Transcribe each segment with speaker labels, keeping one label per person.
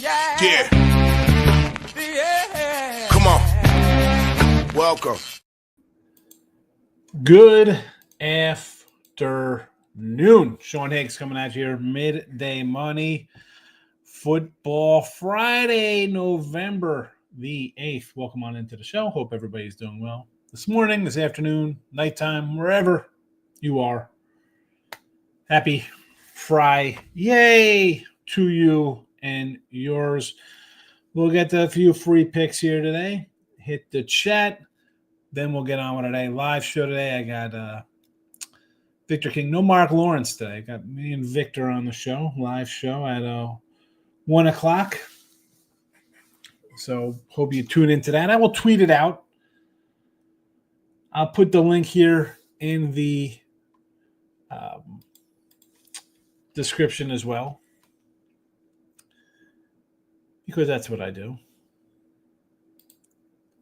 Speaker 1: Yeah. Come on. Welcome.
Speaker 2: Good afternoon. Sean Higgs coming at you here. Midday Money. Football Friday, November the 8th. Welcome on into the show. Hope everybody's doing well this morning, this afternoon, nighttime, wherever you are. Happy Friday to you and yours. We'll get to a few free picks here today. Hit the chat. Then we'll get on with today. Live show today. I got Victor King. No Mark Lawrence today. Got me and Victor on the show. Live show at 1 o'clock. So hope you tune into that. I will tweet it out. I'll put the link here in the description as well, because that's what I do.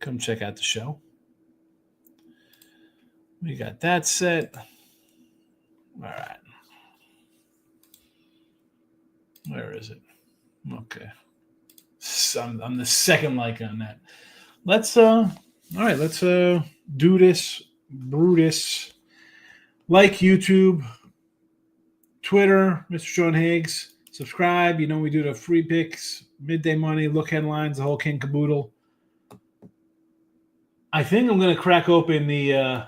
Speaker 2: Come check out the show. We got that set. All right. Where is it? Okay. So I'm the second like on that. Let's do this, Brutus. Like YouTube, Twitter, Mr. Sean Higgs. Subscribe. You know we do the free picks, midday money, look headlines, the whole king caboodle. I think I'm going to crack open the I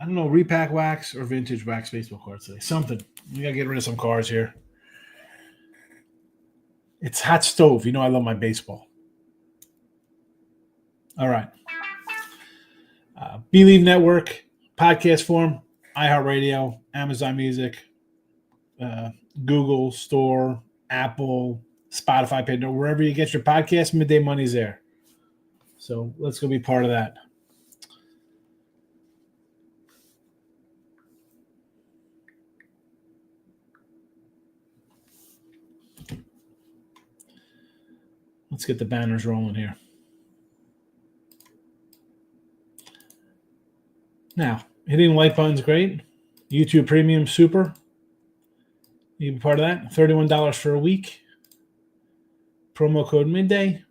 Speaker 2: don't know, repack wax or vintage wax baseball cards today. Something. We got to get rid of some cards here. It's hot stove. You know I love my baseball. All right. Believe Network, podcast form, iHeartRadio, Amazon Music, Google Store, Apple, Spotify, Pandora, wherever you get your podcast, Midday Money's there. So let's go be part of that. Let's get the banners rolling here. Now, hitting the like button's great. YouTube Premium Super. You can be part of that. $31 for a week. Promo code Midday.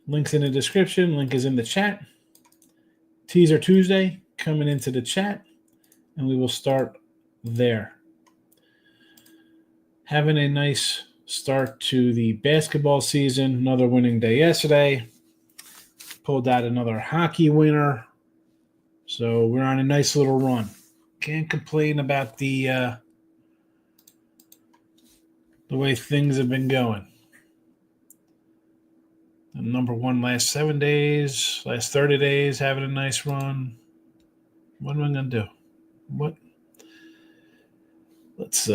Speaker 2: Link's in the description. Link is in the chat. Teaser Tuesday coming into the chat. And we will start there. Having a nice start to the basketball season. Another winning day yesterday. Pulled out another hockey winner. So we're on a nice little run. Can't complain about the way things have been going. And number one last 7 days, last 30 days, having a nice run. What am I going to do? What? Let's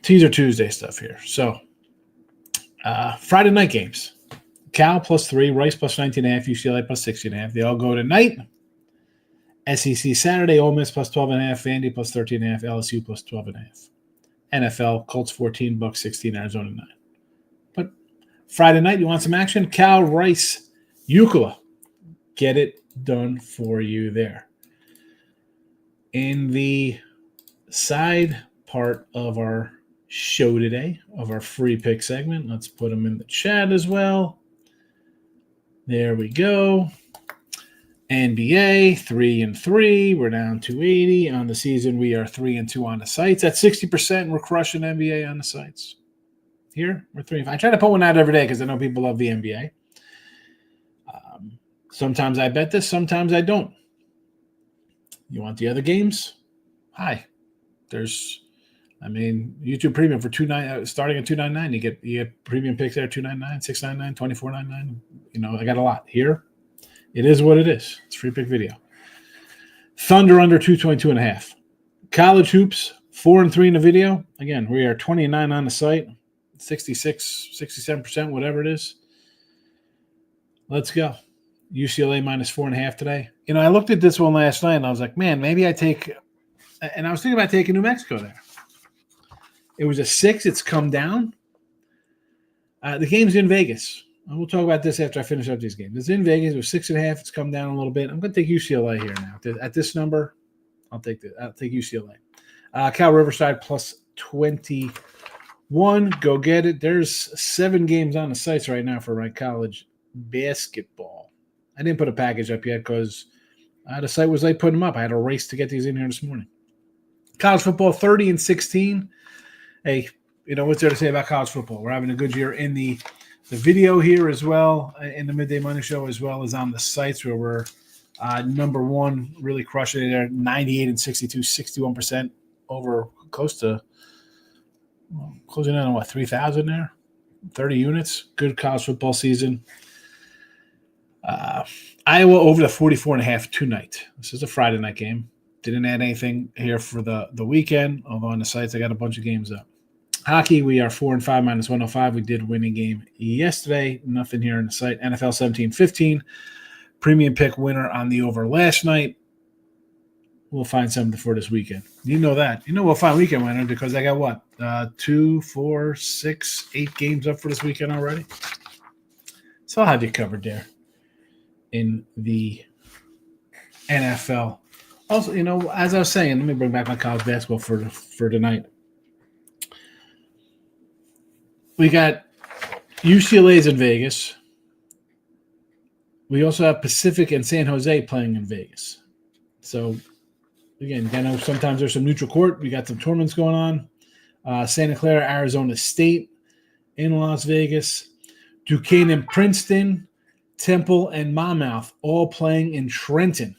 Speaker 2: teaser Tuesday stuff here. So Friday night games. Cal +3, Rice +19.5, UCLA +16.5. They all go tonight. SEC Saturday, Ole Miss +12.5, Vandy +13.5, LSU +12.5. NFL, Colts 14, Bucks 16, Arizona 9. But Friday night, you want some action? Cal, Rice, UCLA. Get it done for you there. In the side part of our show today, of our free pick segment, let's put them in the chat as well. There we go. NBA 3-3. We're down 280 on the season. We are 3-2 on the sites. At 60%, we're crushing NBA on the sites. Here, we're 3-5. I try to put one out every day because I know people love the NBA. Sometimes I bet this, sometimes I don't. You want the other games? Hi. There's, YouTube Premium for $2.99, starting at $2.99. You get premium picks there, $2.99, $6.99, $24.99. I got a lot here. It is what it is. It's a free pick video. Thunder under 222.5. College hoops 4-3 in the video. Again, we are 29 on the site, 66, 67%, whatever it is. Let's go. UCLA -4.5 today. I looked at this one last night and I was like, man, maybe I take, and I was thinking about taking New Mexico there. It was a 6. It's come down. The game's in Vegas. We'll talk about this after I finish up these games. It's in Vegas. It was 6.5. It's come down a little bit. I'm going to take UCLA here now. At this number, I'll take UCLA. Cal Riverside +21. one, go get it. There's 7 games on the sites right now for my college basketball. I didn't put a package up yet because the site was late putting them up. I had a race to get these in here this morning. College football, 30-16. Hey, what's there to say about college football? We're having a good year in the video here as well, in the Midday Money Show, as well as on the sites where we're number one, really crushing it there, 98-62, 61% over closing in on what, 3,000 there? 30 units. Good college football season. Iowa over the 44.5 tonight. This is a Friday night game. Didn't add anything here for the weekend, although on the sites I got a bunch of games up. Hockey, we are 4-5 minus 105. We did win a game yesterday. Nothing here in the site. NFL 17-15. Premium pick winner on the over last night. We'll find something for this weekend. You know that. We'll find weekend winner because I got what? 2, 4, 6, 8 games up for this weekend already. So I'll have you covered there in the NFL. Also, as I was saying, let me bring back my college basketball for tonight. We got UCLA's in Vegas. We also have Pacific and San Jose playing in Vegas. So, again, I know sometimes there's some neutral court. We got some tournaments going on. Santa Clara, Arizona State in Las Vegas. Duquesne and Princeton, Temple and Monmouth all playing in Trenton.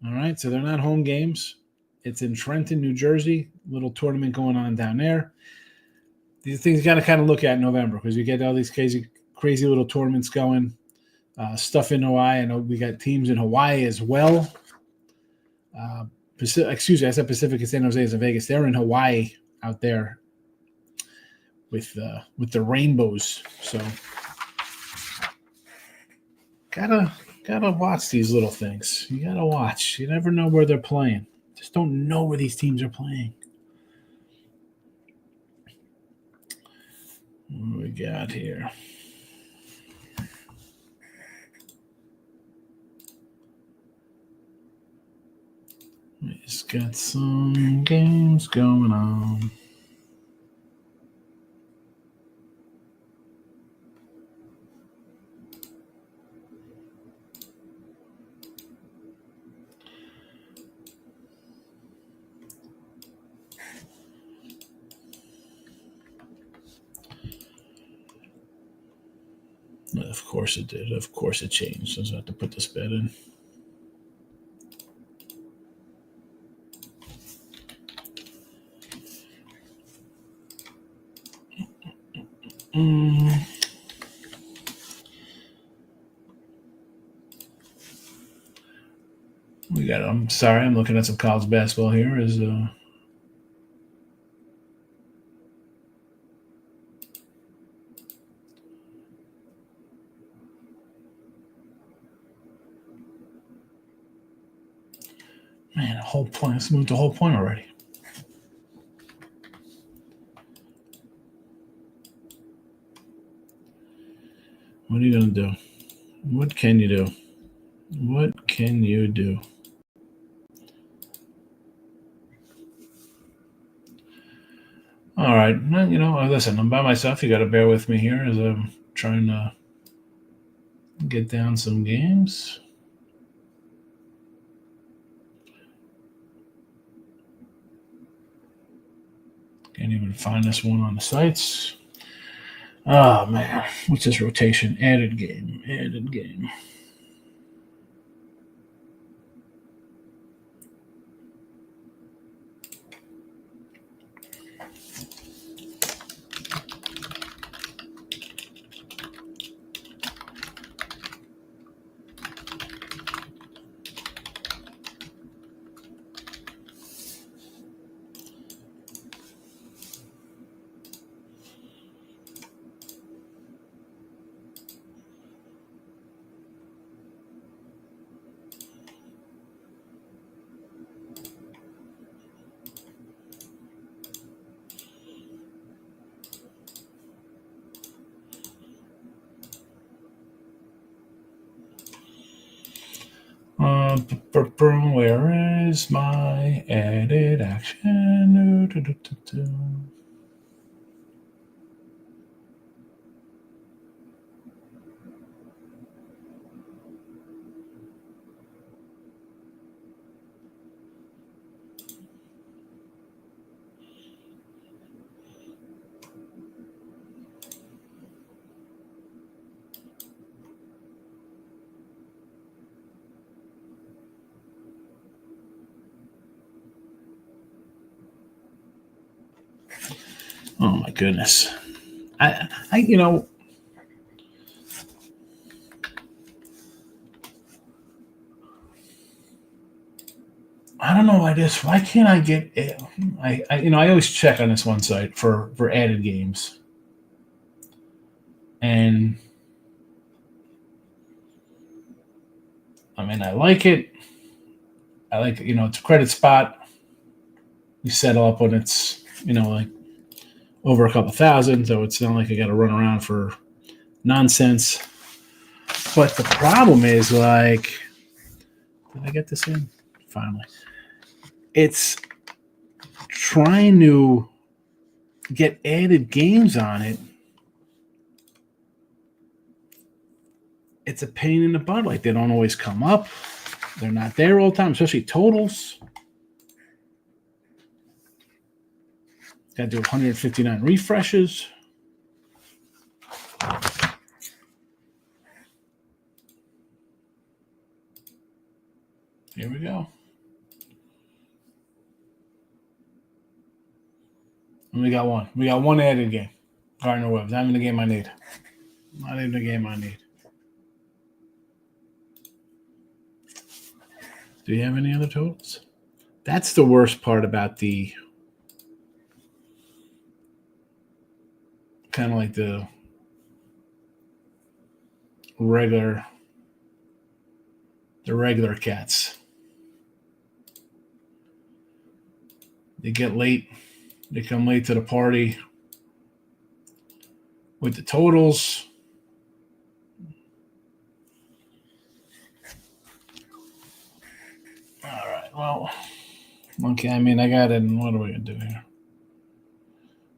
Speaker 2: All right, so they're not home games. It's in Trenton, New Jersey. Little tournament going on down there. These things you got to kind of look at in November because you get all these crazy little tournaments going. Stuff in Hawaii. I know we got teams in Hawaii as well. I said Pacific and San Jose is in Vegas. They're in Hawaii out there with the rainbows. So gotta watch these little things. You gotta watch. You never know where they're playing. Just don't know where these teams are playing. What do we got here? We just got some games going on. Of course it did. Of course it changed. So I have to put this bet in. We got. I'm sorry. I'm looking at some college basketball here. Man, the whole point. Let's move the whole point already. What are you going to do? What can you do? What can you do? All right. Well, listen, I'm by myself. You got to bear with me here as I'm trying to get down some games. Can't even find this one on the sites. Oh, man. What's this rotation? Added game. Where is my added action? Oh my goodness. I don't know why can't I get it? I always check on this one site for added games. And I mean, I like it. I like, it's a credit spot. You settle up when it's, like over a couple thousand. So it's not like I got to run around for nonsense. But the problem is, like, did I get this in? Finally. It's trying to get added games on it. It's a pain in the butt. Like, they don't always come up. They're not there all the time, especially totals. Got to do 159 refreshes. Here we go. And we got one. We got one added game. Gardner Webb. Not even the game I need. Not even the game I need. Do you have any other totals? That's the worst part about the kind of like the regular cats. They get late. They come late to the party with the totals. All right. Well, okay. I mean, I got it. What are we going to do here?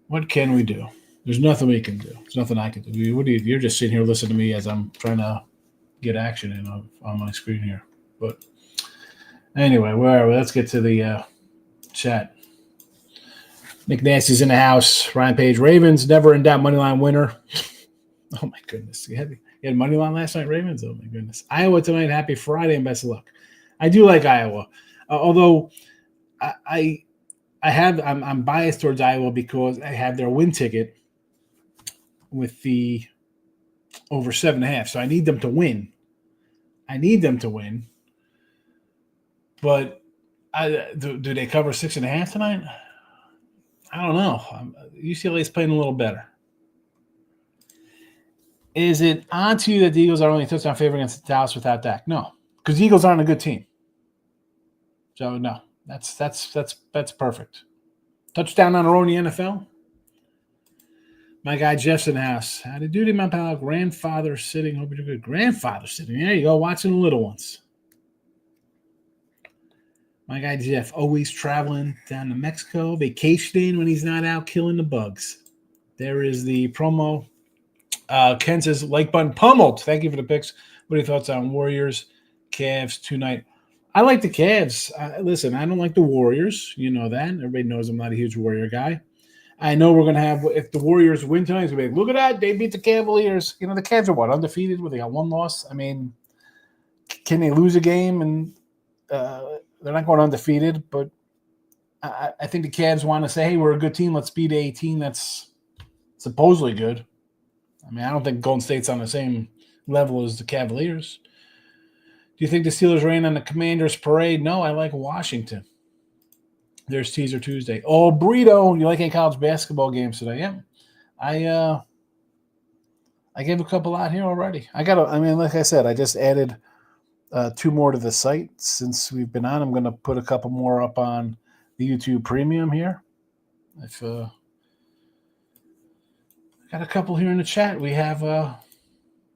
Speaker 2: What can we do? There's nothing we can do. There's nothing I can do. You're just sitting here listening to me as I'm trying to get action in on my screen here. But anyway, where are we? Let's get to the chat. Nick Nasty's in the house. Ryan Page, Ravens, never in doubt, moneyline winner. Oh, my goodness. You had moneyline last night, Ravens? Oh, my goodness. Iowa tonight, happy Friday, and best of luck. I do like Iowa, although I'm biased towards Iowa because I have their win ticket with the over 7.5. So I need them to win. But do they cover 6.5 tonight? I don't know. UCLA is playing a little better. Is it on to you that the Eagles are only a touchdown favorite against Dallas without Dak? No, because the Eagles aren't a good team. So no, that's perfect. Touchdown on our own in the NFL. My guy Jeff's in the house. Howdy doody, my pal. Grandfather sitting. Hope you're good. Grandfather sitting. There you go, watching the little ones. My guy Jeff, always traveling down to Mexico, vacationing when he's not out killing the bugs. There is the promo. Ken says, like button pummeled. Thank you for the picks. What are your thoughts on Warriors, Cavs tonight? I like the Cavs. Listen, I don't like the Warriors. You know that. Everybody knows I'm not a huge Warrior guy. I know we're going to have – if the Warriors win tonight, it's going to be like, look at that. They beat the Cavaliers. The Cavs are what, undefeated? Where they got one loss? I mean, can they lose a game? And they're not going undefeated. But I think the Cavs want to say, hey, we're a good team. Let's beat a team that's supposedly good. I mean, I don't think Golden State's on the same level as the Cavaliers. Do you think the Steelers rain on the Commanders parade? No, I like Washington. There's Teaser Tuesday. Oh, Burrito, you like any college basketball games today? Yeah. I gave a couple out here already. Like I said, I just added 2 more to the site since we've been on. I'm going to put a couple more up on the YouTube Premium here. If got a couple here in the chat. We have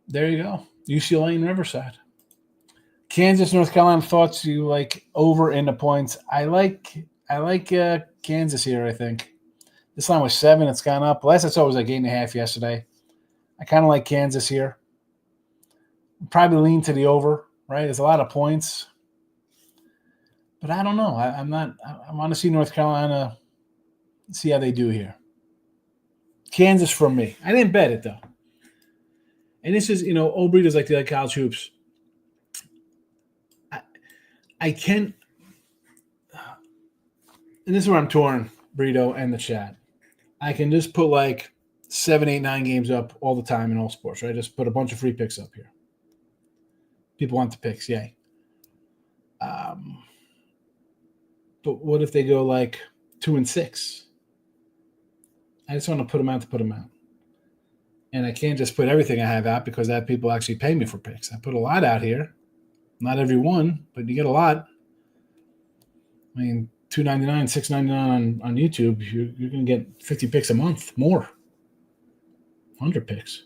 Speaker 2: there you go. UCLA and Riverside. Kansas, North Carolina, thoughts you like over in the points. I like Kansas here, I think. This line was 7. It's gone up. Last I saw it was like 8.5 yesterday. I kind of like Kansas here. Probably lean to the over, right? There's a lot of points. But I don't know. I want to see North Carolina, see how they do here. Kansas from me. I didn't bet it, though. And this is, old breeders like the college hoops. I can – and this is where I'm torn, Brito and the chat. I can just put like 7, 8, 9 games up all the time in all sports, right? Just put a bunch of free picks up here. People want the picks, yay. But what if they go like 2 and 6? I just want to put them out to put them out. And I can't just put everything I have out because I have people actually pay me for picks. I put a lot out here. Not every one, but you get a lot. I mean, $2.99, $6.99 on YouTube, you're going to get 50 picks a month, more. 100 picks.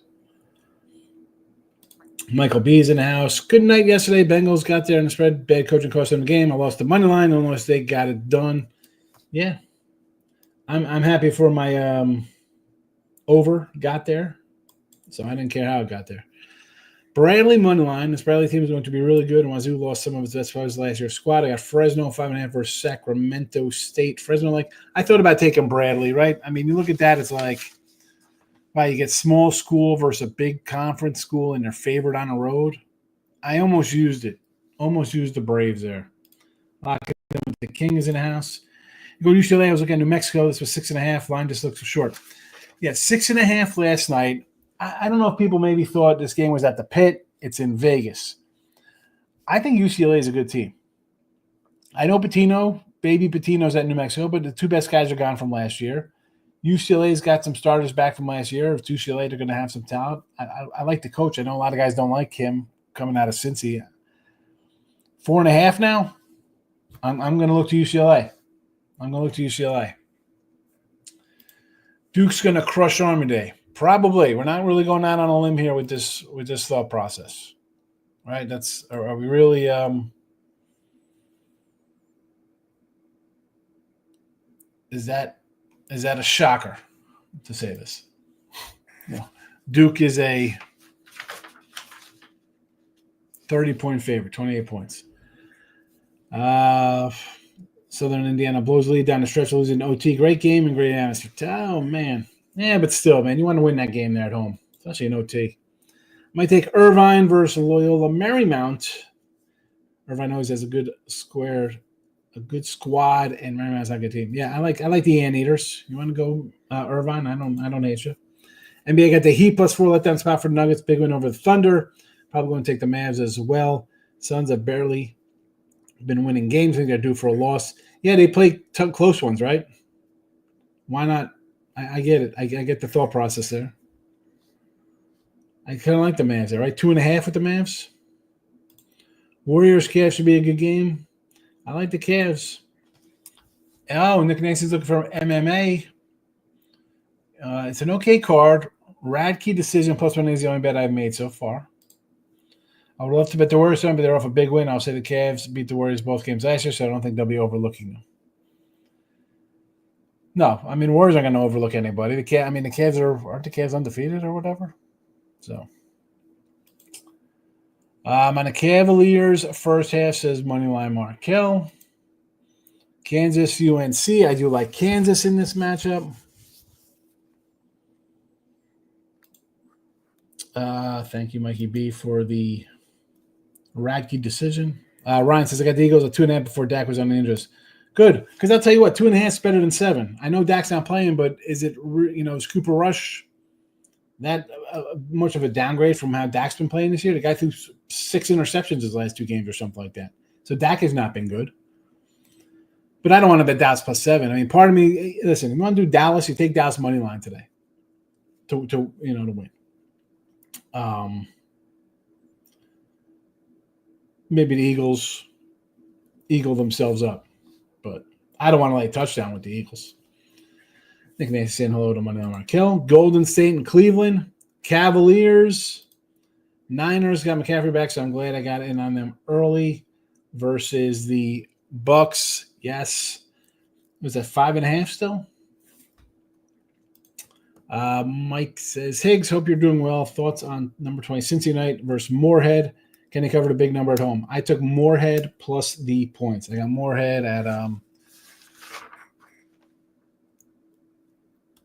Speaker 2: Michael B is in the house. Good night yesterday. Bengals got there in the spread. Bad coaching cost them the game. I lost the money line. Illinois State got it done. Yeah. I'm happy for my over got there. So I didn't care how it got there. Bradley money line. This Bradley team is going to be really good. And Wazoo lost some of its best players last year's squad. I got Fresno 5.5 versus Sacramento State. Fresno, I thought about taking Bradley, right? I mean, you look at that, it's like, wow, you get small school versus a big conference school and they're favored on the road. I almost used it. Almost used the Braves there. The King is in the house. You go to UCLA. I was looking at New Mexico. This was 6.5. Line just looks short. Yeah, 6.5 last night. I don't know if people maybe thought this game was at the Pit. It's in Vegas. I think UCLA is a good team. I know baby Patino's at New Mexico, but the two best guys are gone from last year. UCLA's got some starters back from last year. If it's UCLA, they're going to have some talent. I like the coach. I know a lot of guys don't like him coming out of Cincy. 4.5 now. I'm going to look to UCLA. Duke's going to crush Army Day. Probably. We're not really going out on a limb here with this thought process, right? Are we really? Is that a shocker to say this? No. Duke is a 30-point favorite, 28 points. Southern Indiana blows lead down the stretch, losing OT. Great game and great atmosphere. Oh, man. Yeah, but still, man, you want to win that game there at home, especially in OT. Might take Irvine versus Loyola Marymount. Irvine always has a good squad, and Marymount's not a good team. Yeah, I like the Anteaters. You want to go Irvine? I don't hate you. NBA got the Heat +4 letdown spot for the Nuggets. Big win over the Thunder. Probably going to take the Mavs as well. Suns have barely been winning games. I think they're due for a loss. Yeah, they play close ones, right? Why not? I get it. I get the thought process there. I kind of like the Mavs there, right? 2.5 with the Mavs. Warriors-Cavs should be a good game. I like the Cavs. Oh, Nick Nancy's looking for MMA. It's an okay card. Radke decision +1 is the only bet I've made so far. I would love to bet the Warriors on, but they're off a big win. I'll say the Cavs beat the Warriors both games last year, so I don't think they'll be overlooking them. No, I mean, Warriors aren't going to overlook anybody. The Cavs aren't the Cavs undefeated or whatever? So, on the Cavaliers, first half says Moneyline Markel. Kansas, UNC. I do like Kansas in this matchup. Thank you, Mikey B, for the Radke decision. Ryan says, I got the Eagles at 2.5 before Dak was on the injuries. Good, because I'll tell you what, 2.5 is better than 7. I know Dak's not playing, but is Cooper Rush that much of a downgrade from how Dak's been playing this year? The guy threw 6 interceptions his last 2 games or something like that. So Dak has not been good. But I don't want to bet Dallas +7. I mean, part of me, listen, if you want to do Dallas, you take Dallas money line today to win. Maybe the Eagles eagle themselves up, but I don't want to lay a touchdown with the Eagles. I think they saying hello to Moneyline Markel. Golden State and Cleveland. Cavaliers. Niners got McCaffrey back, so I'm glad I got in on them early versus the Bucks. Yes. Was that 5.5 still? Mike says, Higgs, hope you're doing well. Thoughts on number 20, Cincinnati versus Moorhead. Can they cover the big number at home? I took Moorhead plus the points. I got Moorhead at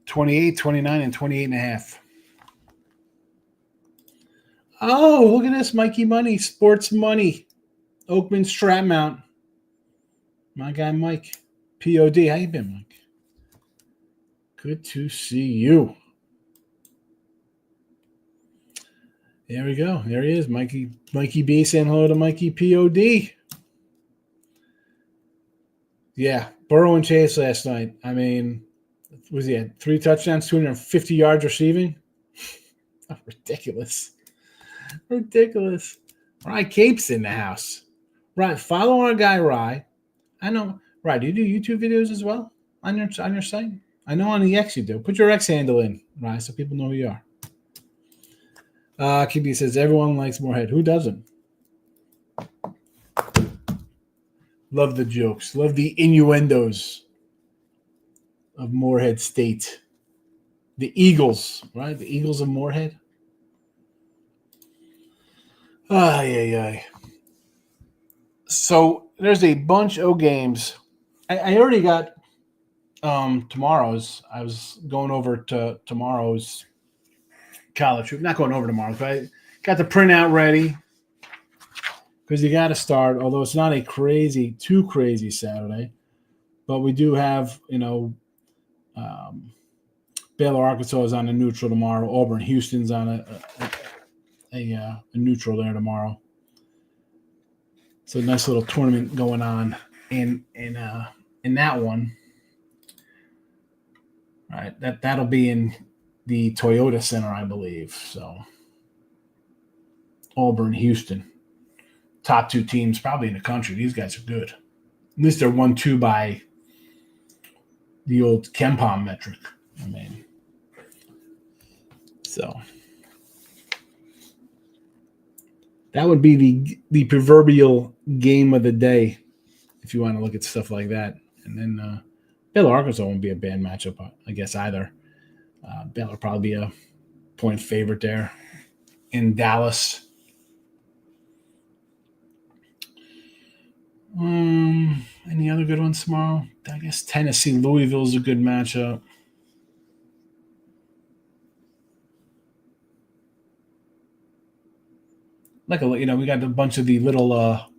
Speaker 2: 28, 29, and 28.5. Oh, look at this. Mikey Money, Sports Money. Oakman Strap Mount. My guy Mike. POD. How you been, Mike? Good to see you. There we go. There he is. Mikey B saying hello to Mikey POD. Yeah, Burrow and Chase last night. I mean, was he at 3 touchdowns, 250 yards receiving? Oh, ridiculous. Ridiculous. Rye Cape's in the house. Right, follow our guy Rye. I know. Rye, do you do YouTube videos as well on your site? I know on the X you do. Put your X handle in, Rye, so people know who you are. QB says everyone likes Moorhead. Who doesn't? Love the jokes. Love the innuendos of Moorhead State. The Eagles, right? The Eagles of Moorhead. Ay. So there's a bunch of games. I already got tomorrow's. I was going over to tomorrow's college. Not going over tomorrow, but I got the printout ready because you got to start. Although it's not a too crazy Saturday, but we do have, Baylor, Arkansas is on a neutral tomorrow. Auburn, Houston's on a neutral there tomorrow. So a nice little tournament going on in that one. All right, that'll be in the Toyota Center, I believe. So Auburn, Houston, top 2 teams probably in the country. These guys are good. At least they're 1-2 by the old KenPom metric. I mean, so that would be the proverbial game of the day if you want to look at stuff like that. And then Baylor, Arkansas won't be a bad matchup, I guess, either. Baylor probably be a point favorite there in Dallas. Any other good ones tomorrow? I guess Tennessee, Louisville is a good matchup. We got a bunch of the little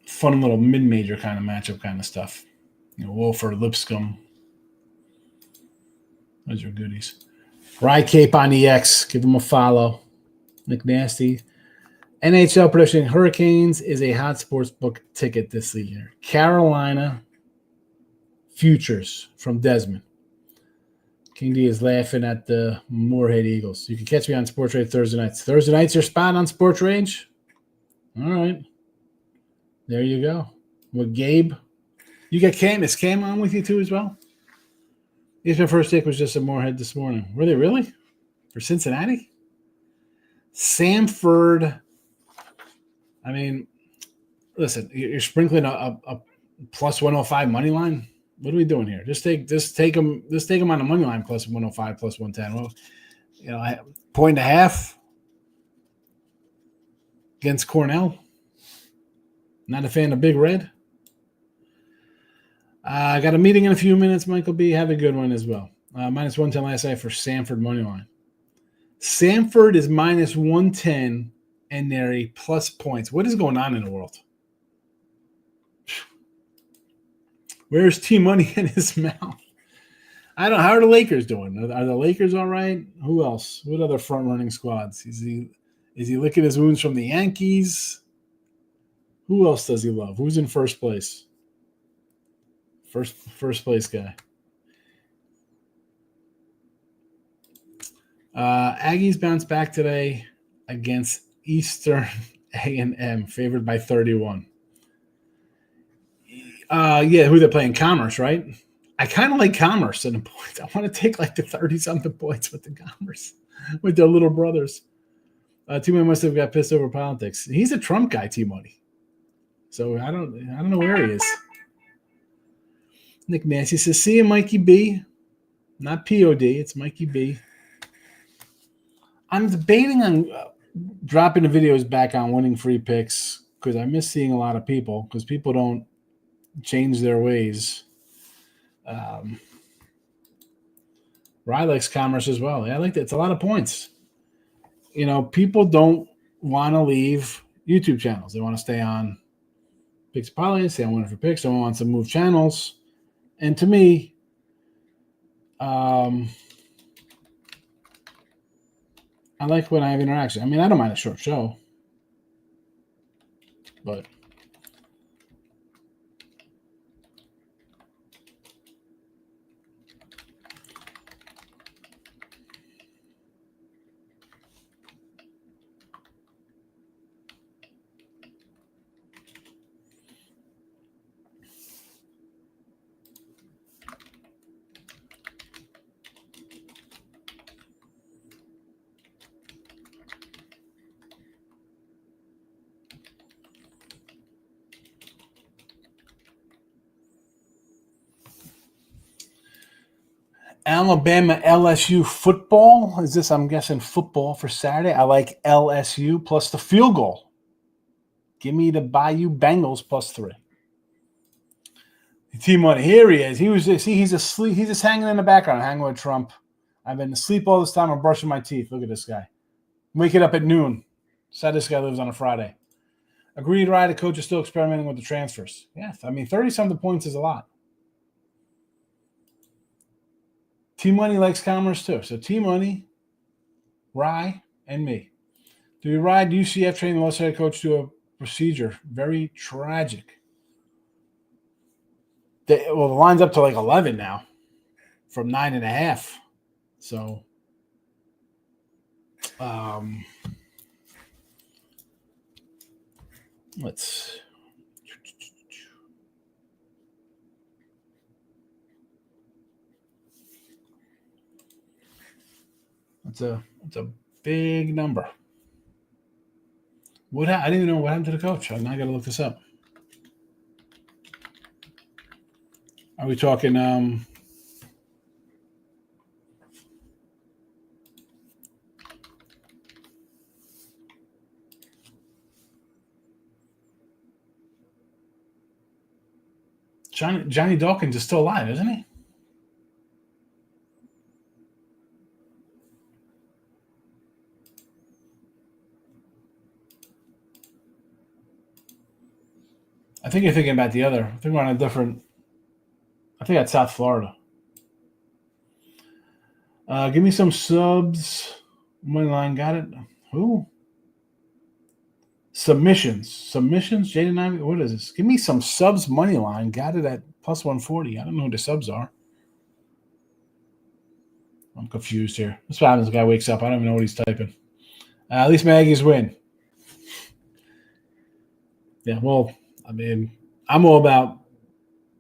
Speaker 2: fun little mid-major kind of matchup kind of stuff. Wolford, Lipscomb. Those are goodies. Rye Cape on the X. Give him a follow. Nick Nasty. NHL prediction. Hurricanes is a hot sports book ticket this year. Carolina futures from Desmond. King D is laughing at the Moorhead Eagles. You can catch me on Sports Rage Thursday nights. Thursday nights, your spot on Sports Rage? All right. There you go. With Gabe. You got Cam. Is Cam on with you too as well? His first take was just a Moorhead this morning. Were they really? For Cincinnati? Samford. I mean, listen, you're sprinkling a plus 105 money line. What are we doing here? Just take them on the money line plus 105, plus 110. Well, point and a half against Cornell. Not a fan of Big Red. I got a meeting in a few minutes, Michael B. Have a good one as well. Minus 110 last night for Samford money line. Samford is minus 110 and they're a plus points. What is going on in the world? Where's T-Money in his mouth? I don't know. How are the Lakers doing? Are the Lakers all right? Who else? What other front-running squads? Is he licking his wounds from the Yankees? Who else does he love? Who's in first place? First place guy. Aggies bounced back today against Eastern A&M, favored by 31. Who they're playing? Commerce, right? I kind of like Commerce in the points. I want to take like the 30-something points with the Commerce, with their little brothers. T-Money must have got pissed over politics. He's a Trump guy, T-Money. So I don't know where he is. Nick Nancy says, see you, Mikey B. Not POD, it's Mikey B. I'm debating on dropping the videos back on winning free picks because I miss seeing a lot of people because people don't change their ways. Rye likes Commerce as well. Yeah, I like that. It's a lot of points. People don't want to leave YouTube channels. They want to stay on Picks parlays. Say I want it for picks. Someone wants to move channels. And to me, I like when I have interaction. I mean, I don't mind a short show, but Alabama LSU football. Is this, I'm guessing, football for Saturday? I like LSU plus the field goal. Give me the Bayou Bengals plus 3. T-Money, here he is. He's asleep. He's just hanging in the background, hanging with Trump. I've been asleep all this time. I'm brushing my teeth. Look at this guy. Waking up at noon. Sad this guy lives on a Friday. Agreed, right? The coach is still experimenting with the transfers. Yeah, I mean, 30-something points is a lot. T-Money likes commerce too. So T-Money, Rye, and me. Do we ride UCF training the military coach to a procedure? Very tragic. The line's up to like 11 now from 9.5. So, let's. It's a big number. I didn't even know what happened to the coach. I got to look this up. Are we talking Johnny Dawkins is still alive, isn't he? I think you're thinking about the other. I think we're on a different. I think that's South Florida. Give me some subs. Money line, got it. Who? Submissions. Jaden Ivey. What is this? Give me some subs money line. Got it at plus 140. I don't know who the subs are. I'm confused here. That's what happens. The guy wakes up. I don't even know what he's typing. At least my Aggies win. Yeah, well, I mean, I'm all about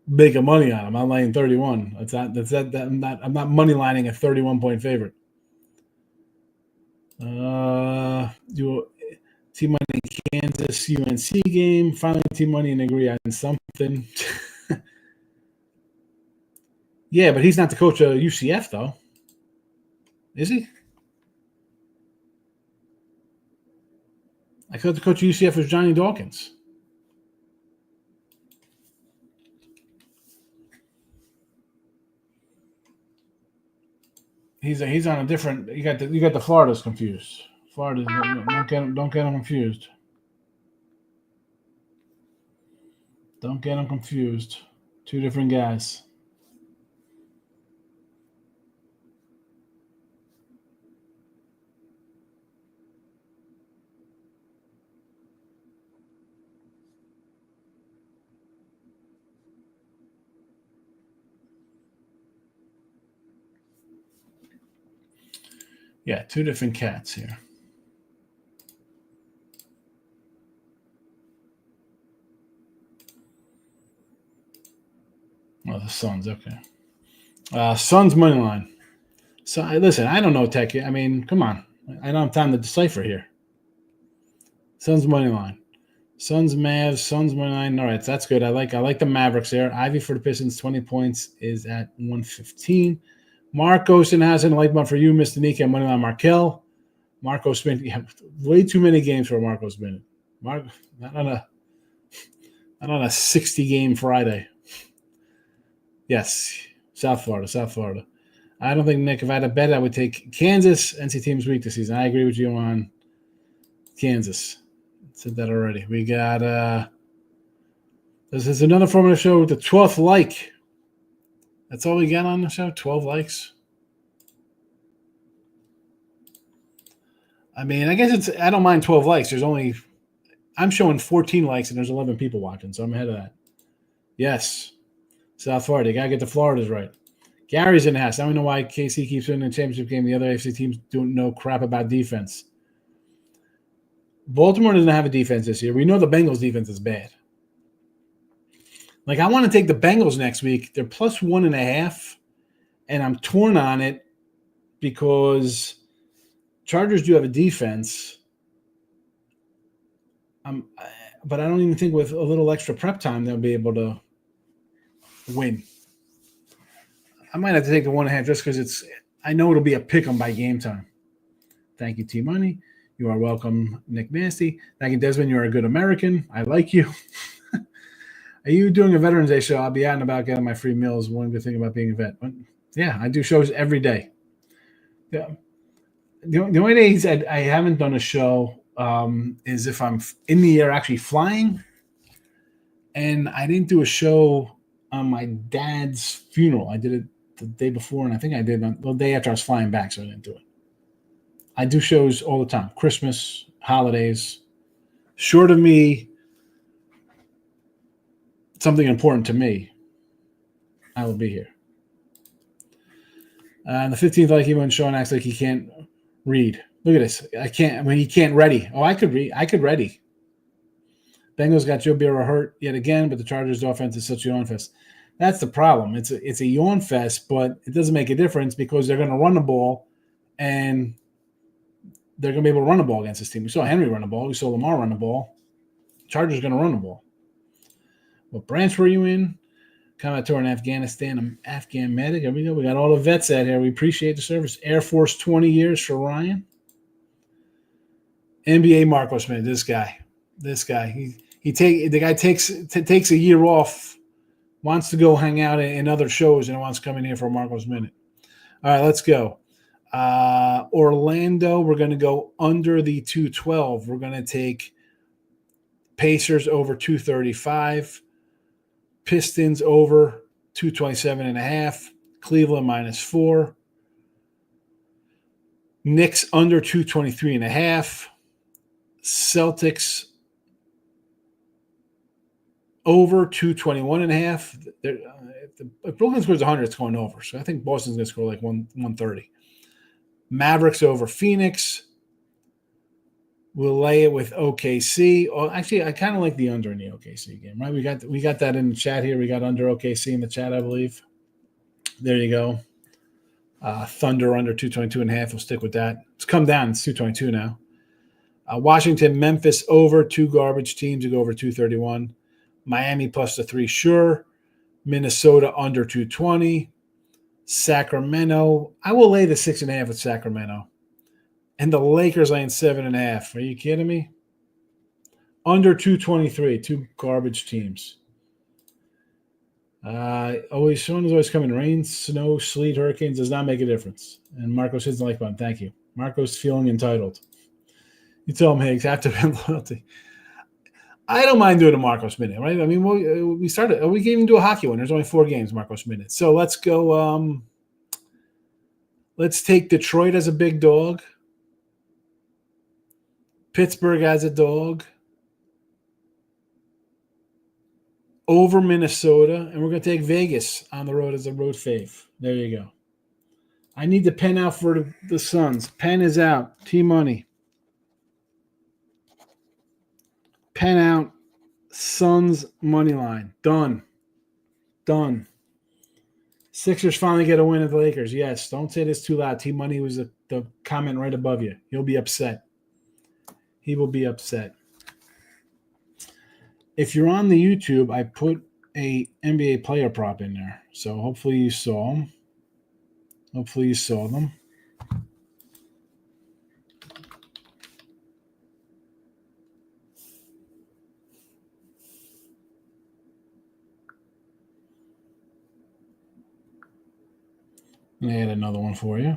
Speaker 2: making money on him. I'm laying 31. I'm not money lining a 31-point favorite. T-Money Kansas UNC game. Finally, T-Money and agree on something. Yeah, but he's not the coach of UCF, though. Is he? I thought the coach of UCF was Johnny Dawkins. He's on a different. You got the Florida's confused. Florida, don't get them confused. Don't get them confused. Two different guys. Yeah, two different cats here. Oh, the Suns, okay. Suns money line. So listen, I don't know tech. I mean, come on. I don't have time to decipher here. Suns money line. Suns Mavs, Suns money line. All right, that's good. I like the Mavericks there. Ivy for the Pistons, 20 points is at 115. Marcos and has a light one for you, Mr. Nika, money line Markel. Marcos Smith, way too many games for Marcos Smith. Not on a 60-game Friday. Yes, South Florida. I don't think, Nick, if I had a bet, I would take Kansas. NC team's weak this season. I agree with you on Kansas. Said that already. We got This is another form of the show with the 12th like. That's all we got on the show, 12 likes. I mean, I guess I don't mind 12 likes. I'm showing 14 likes and there's 11 people watching, so I'm ahead of that. Yes. South Florida. You got to get the Floridas right. Gary's in the house. I don't know why KC keeps winning the championship game. The other AFC teams don't know crap about defense. Baltimore doesn't have a defense this year. We know the Bengals defense is bad. Like, I want to take the Bengals next week. They're plus 1.5, and I'm torn on it because Chargers do have a defense. But I don't even think with a little extra prep time they'll be able to win. I might have to take the 1.5 just because I know it'll be a pick 'em by game time. Thank you, T Money. You are welcome, Nick Nasty. Thank you, Desmond. You are a good American. I like you. Are you doing a Veterans Day show? I'll be out and about getting my free meals. One good thing about being a vet. But yeah, I do shows every day. Yeah. The only days I haven't done a show is if I'm in the air actually flying. And I didn't do a show on my dad's funeral. I did it the day before, and I think I did the day after I was flying back, so I didn't do it. I do shows all the time. Christmas, holidays. Short of me, something important to me, I will be here. And the 15th, like even Sean acts like he can't read. Look at this. I can't. I mean, he can't ready. Oh, I could read. I could ready. Bengals got Joe Burrow hurt yet again, but the Chargers' offense is such a yawn fest. That's the problem. It's a yawn fest, but it doesn't make a difference because they're going to run the ball, and they're going to be able to run the ball against this team. We saw Henry run the ball. We saw Lamar run the ball. Chargers going to run the ball. What branch were you in? Combat tour in Afghanistan. I'm Afghan medic. Here we go. We got all the vets out here. We appreciate the service. Air Force 20 years for Ryan. NBA Marco Smith. This guy. The guy takes a year off, wants to go hang out in other shows, and wants to come in here for a Marco's Minute. All right, let's go. Orlando, we're going to go under the 212. We're going to take Pacers over 235. Pistons over 227.5. Cleveland -4. Knicks under 223.5. Celtics over 221.5. If Brooklyn scores 100, it's going over. So I think Boston's going to score like 130. Mavericks over Phoenix. We'll lay it with OKC. Oh, actually, I kind of like the under in the OKC game, right? We got that in the chat here. We got under OKC in the chat, I believe. There you go. Thunder under 222.5. We'll stick with that. It's come down. It's 222 now. Washington, Memphis over. Two garbage teams to go over 231. Miami plus the 3, sure. Minnesota under 220. Sacramento. I will lay the 6.5 with Sacramento. And the Lakers laying 7.5. Are you kidding me? Under 223. Two garbage teams. Someone is always coming. Rain, snow, sleet, hurricanes does not make a difference. And Marcos hits the like button. Thank you. Marcos feeling entitled. You tell him, Higgs, have to have loyalty. I don't mind doing a Marcos Minute, right? I mean, we can even do a hockey one. There's only 4 games, Marcos Minute. So let's go. Let's take Detroit as a big dog. Pittsburgh as a dog. Over Minnesota. And we're going to take Vegas on the road as a road fave. There you go. I need the pen out for the Suns. Pen is out. T-Money. Pen out. Suns money line. Done. Sixers finally get a win at the Lakers. Yes. Don't say this too loud. T-Money was the comment right above you. He'll be upset. He will be upset. If you're on the YouTube, I put a NBA player prop in there. So hopefully you saw them. I had another one for you.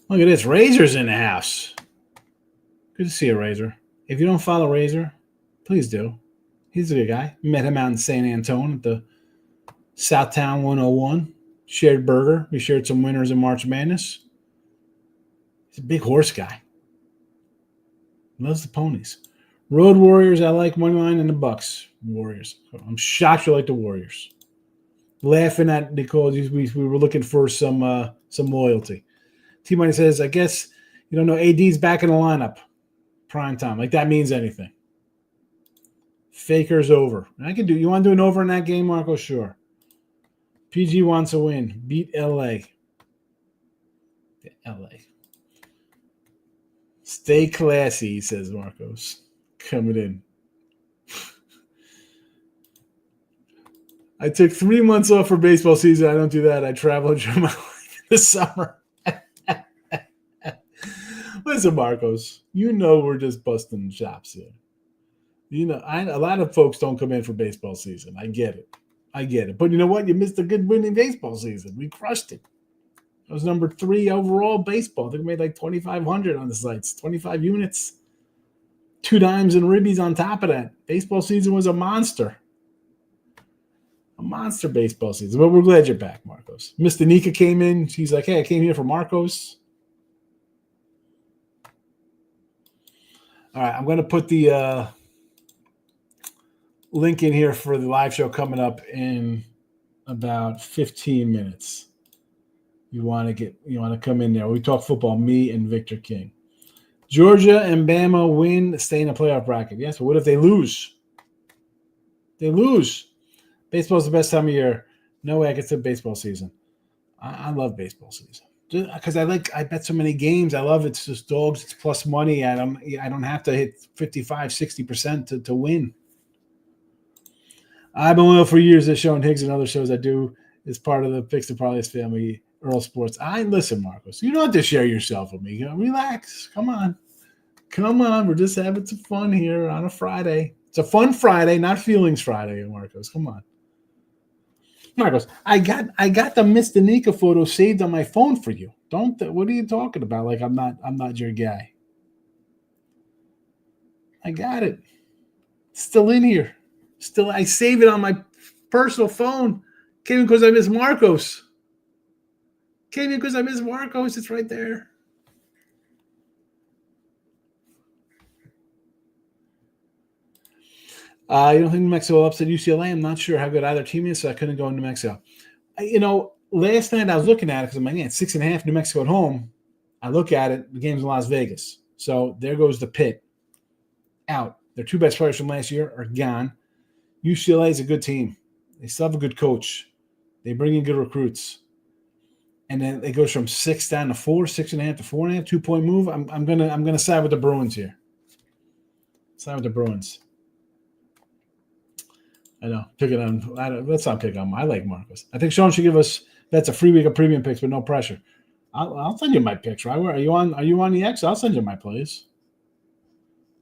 Speaker 2: Look at this. Razor's in the house. Good to see you, Razor. If you don't follow Razor, please do. He's a good guy. Met him out in San Antonio at the Southtown 101. Shared burger. We shared some winners in March Madness. He's a big horse guy. Loves the ponies. Road Warriors, I like Moneyline, and the Bucks. Warriors. I'm shocked you like the Warriors. Laughing at because we were looking for some loyalty. T-Money says, I guess you don't know AD's back in the lineup. Prime time. Like that means anything. Faker's over. I can do. You want to do an over in that game, Marco? Sure. PG wants a win. Beat LA. LA. Stay classy, says Marcos. Coming in. I took 3 months off for baseball season. I don't do that. I travel during my life in the summer. Listen, Marcos, you know we're just busting chops here. You know, a lot of folks don't come in for baseball season. I get it. But you know what? You missed a good winning baseball season. We crushed it. I was number 3 overall baseball. I think we made like 2,500 on the sites, 25 units, 2 dimes and ribbies on top of that. Baseball season was a monster. A monster baseball season. But we're glad you're back, Marcos. Miss Danica came in. She's like, hey, I came here for Marcos. All right, I'm going to put the link in here for the live show coming up in about 15 minutes. You want to come in there. We talk football, me and Victor King. Georgia and Bama win, stay in the playoff bracket. Yes, but what if they lose? They lose. Baseball's the best time of year. No way I get to baseball season. I love baseball season. Because I bet so many games. I love it. It's just dogs. It's plus money. I don't have to hit 55, 60% to win. I've been loyal for years. As shown Higgs and other shows I do is part of the Picks the Parlays family, Earl Sports. Listen, Marcos. You don't have to share yourself with me. Relax. Come on. We're just having some fun here on a Friday. It's a fun Friday, not feelings Friday, Marcos. Come on. Marcos, I got the Miss Danica photo saved on my phone for you. What are you talking about? Like I'm not your guy. I got it. It's still in here. I save it on my personal phone. Came in because I miss Marcos. It's right there. You don't think New Mexico will upset UCLA? I'm not sure how good either team is, so I couldn't go in New Mexico. Last night I was looking at it because I'm like, man, 6.5 New Mexico at home. I look at it, the game's in Las Vegas. So there goes the pit. Out. Their 2 best players from last year are gone. UCLA is a good team. They still have a good coach. They bring in good recruits. And then it goes from 6 down to 4, 6.5 to 4.5, 2-point move. I'm gonna side with the Bruins here. Side with the Bruins. I know. Let's not pick on him. I like Marcos. I think Sean should give us bets a free week of premium picks, but no pressure. I'll send you my picks, right? Are you on the X? I'll send you my plays.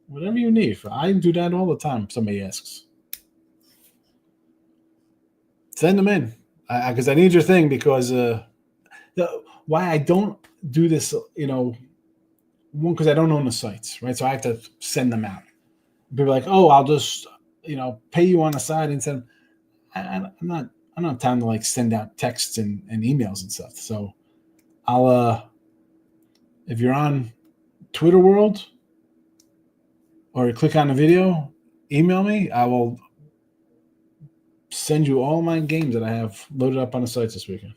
Speaker 2: Whatever you need. I do that all the time. Somebody asks. Send them in because I need your thing. Because why I don't do this, one, because I don't own the sites, right? So I have to send them out. People are like, oh, I'll just pay you on the side and send. I'm not time to like send out texts and emails and stuff. So I'll if you're on Twitter World or you click on the video, email me. I will send you all my games that I have loaded up on the sites this weekend.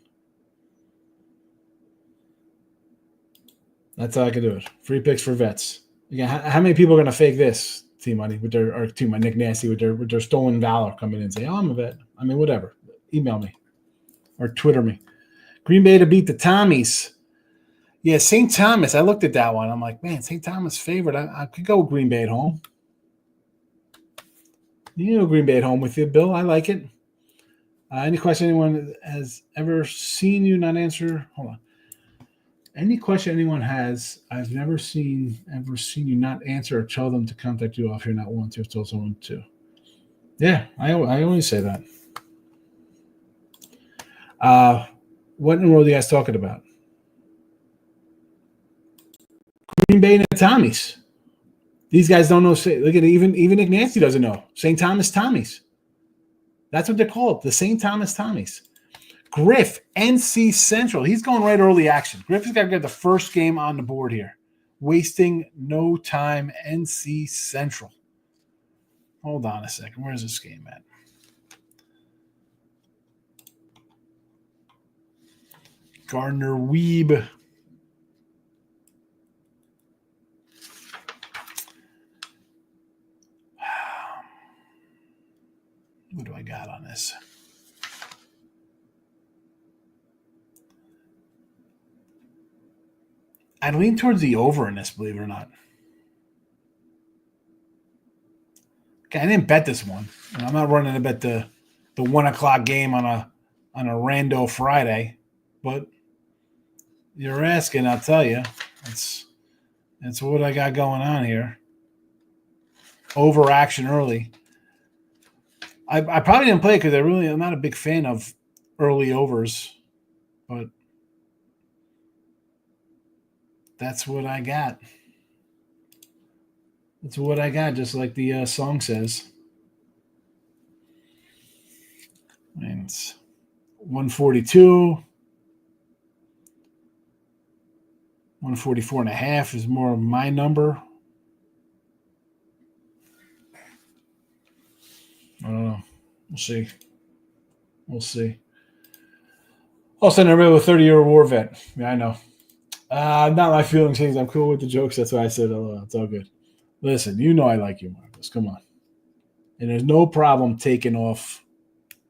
Speaker 2: That's how I can do it. Free picks for vets. Again, how many people are going to fake this? T-Money with my Nick Nasty with their stolen valor coming in and say, oh, I'm a vet. I mean, whatever. Email me or Twitter me. Green Bay to beat the Tommies. Yeah, St. Thomas. I looked at that one. I'm like, man, St. Thomas favorite. I could go Green Bay at home. Green Bay at home with you, Bill. I like it. Any question anyone has ever seen you not answer? Hold on. Any question anyone has, I've never seen you not answer or tell them to contact you off here, not want to, tell someone to. Yeah, I always say that. What in the world are you guys talking about? Green Bay and the Tommies. These guys don't know. Look at it, even Nick Nancy doesn't know. St. Thomas Tommies. That's what they're called, the St. Thomas Tommies. Griff, NC Central. He's going right early action. Griff has got to get the first game on the board here. Wasting no time, NC Central. Hold on a second. Where's this game at? Gardner Weeb. What do I got on this? I'd lean towards the over in this, believe it or not. Okay, I didn't bet this one. I'm not running to bet the 1 o'clock game on a rando Friday, but you're asking, I'll tell you. That's what I got going on here. Over action early. I probably didn't play it because I'm not a big fan of early overs, but that's what I got. That's what I got, just like the song says. And it's 142. 144.5 is more of my number. I don't know. We'll see. I'll send everybody with a 30-year war vet. Yeah, I know. Not my feelings things. I'm cool with the jokes. That's why I said hello. It's all good. Listen, you know I like you, Marcos. Come on. And there's no problem taking off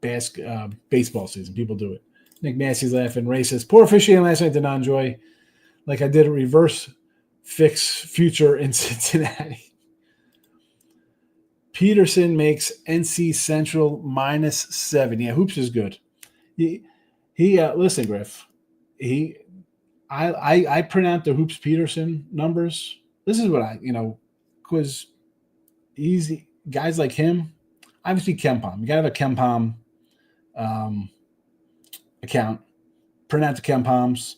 Speaker 2: baseball season. People do it. Nick Nasty's laughing. Racist. Poor officiating last night did not enjoy. Like I did a reverse fix future in Cincinnati. Peterson makes NC Central -7. Yeah, Hoops is good. He listen, Griff. I print out the Hoops Peterson numbers. This is what because easy guys like him, obviously KenPom. You gotta have a KenPom account. Print out the KenPoms.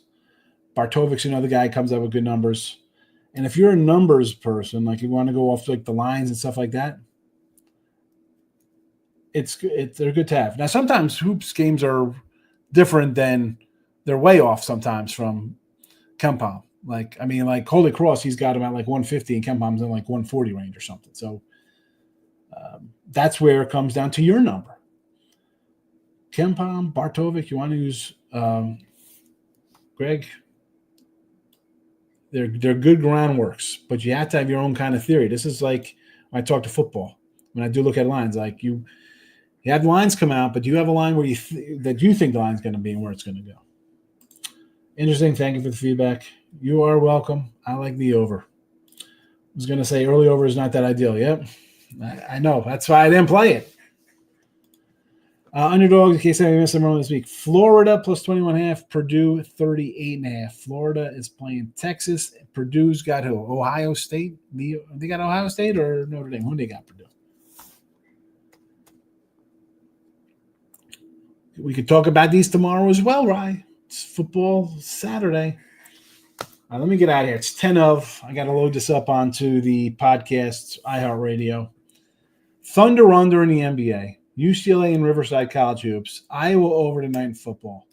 Speaker 2: Bartovic's another guy comes up with good numbers. And if you're a numbers person, like you want to go off like the lines and stuff like that, they're good to have. Now, sometimes Hoops games are different than they're way off sometimes from KenPom. Like Holy Cross, he's got him at like 150 and KenPom's in like 140 range or something. So that's where it comes down to your number. KenPom, Bartovic, you want to use Greg? They're good groundworks, but you have to have your own kind of theory. This is like when I talk to football. When I do look at lines, like you have lines come out, but do you have a line where that you think the line's going to be and where it's going to go? Interesting. Thank you for the feedback. You are welcome. I like the over. I was going to say early over is not that ideal. Yep. I know. That's why I didn't play it. Underdogs, in case I missed them earlier this week. Florida +21.5. Purdue 38.5. Florida is playing Texas. Purdue's got who? Ohio State? They got Ohio State or Notre Dame? Who they got Purdue? We could talk about these tomorrow as well, right? It's football Saturday. Let me get out of here. It's 10 of. I got to load this up onto the podcast, iHeartRadio. Thunder under in the NBA. UCLA and Riverside College hoops. Iowa over tonight in football.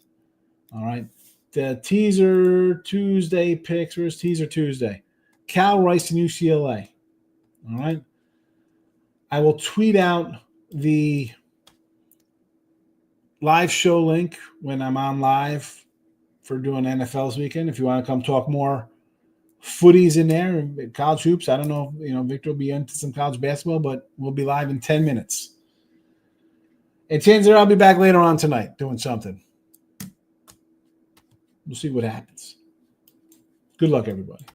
Speaker 2: All right. The teaser Tuesday picks. Where's teaser Tuesday? Cal, Rice, and UCLA. All right. I will tweet out the live show link when I'm on live for doing NFL's weekend. If you want to come talk more footies in there, college hoops. I don't know. Victor will be into some college basketball, but we'll be live in 10 minutes. And chances are I'll be back later on tonight doing something. We'll see what happens. Good luck, everybody.